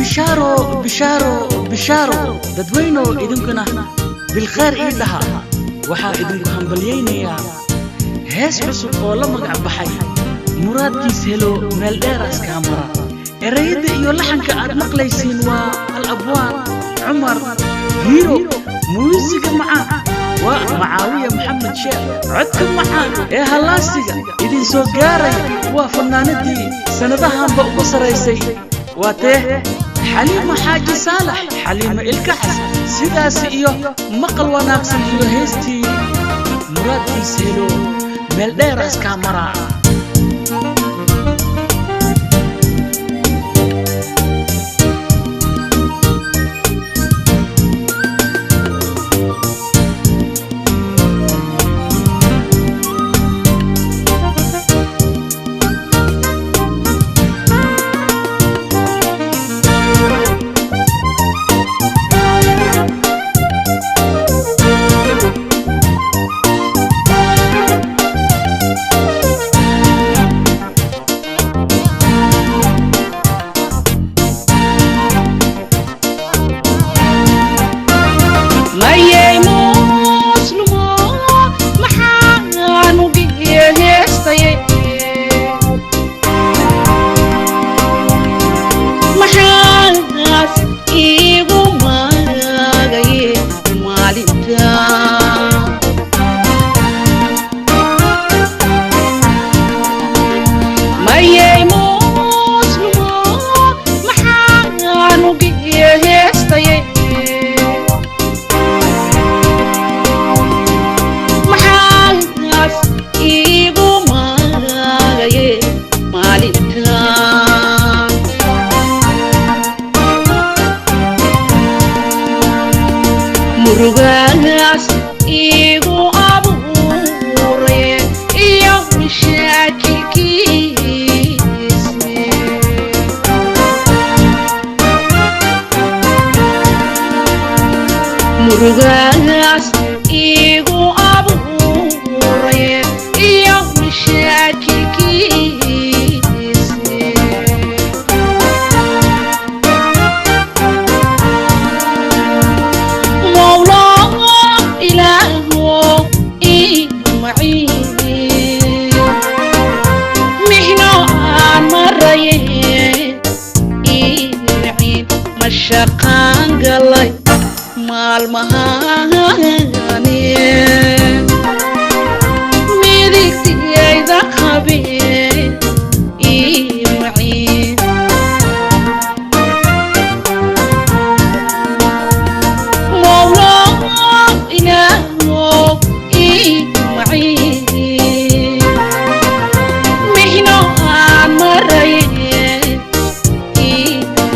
بشارو بشارو بشارو ددوينو إذنكنا بالخير إيدها وحا إذنكو همبليينيا هاس عصب oo la magac baxay muraadkiis helo meel dheer askamara erayada iyo laxanka aad maqlaysiin waa al-abwaan Umar Hiro muusiga macaan waa Maawiya Maxamed Sheekh codka macaan ee halaasiga idin soo gaaray waa fanaanadii sanadahanba ugu sareysay waa tee حليمة حاجي صالح حليمة الكحس سداس إيو مقل وناقصن إيو هستي مراد يسهلو ملديرس كاميرا murugaas igu abuuray iyo mashaakilkiisa murugaas igu abuuray iyo mashaakilkiisa شقان قلي مال مهاني ميديك إذا خبير معين مولا إله معين محنو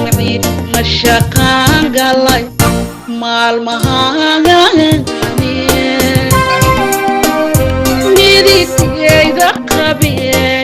مرين شقان قلي مال مهاني ميديك إذا خبير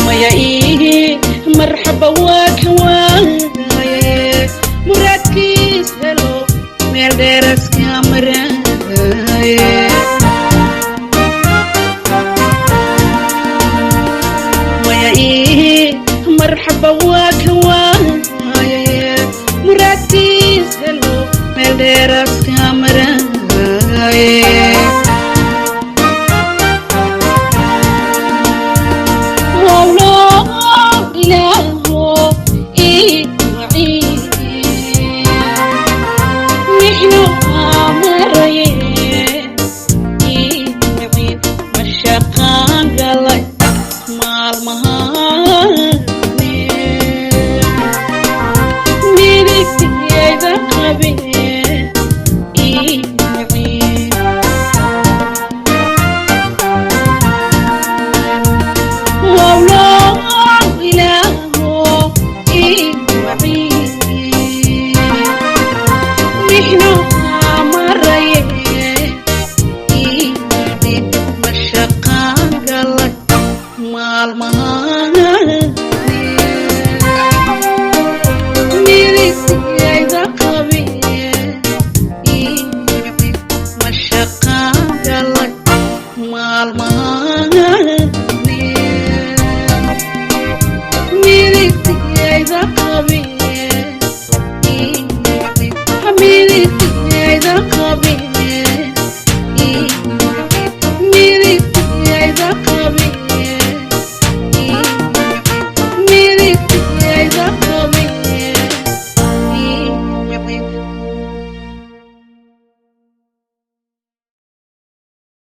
معين مرحبا وكواي مركز هلو ميل درس كامل meras kamaraye wawlo ilaho iwacii mixno amaraye iwacii mashaqaan galay maalmahane midigtiyayda qabeen iwacii wawlo ilaho iwacii mixno amaraye iwacii mashaqaan galay maalmahane midigtiyayda qabeen iwacii mashaqaan galay maalmahane midigtiyayda qabeen iwacii midigtiyayda qabeen iwacii midigtiyayda qabeen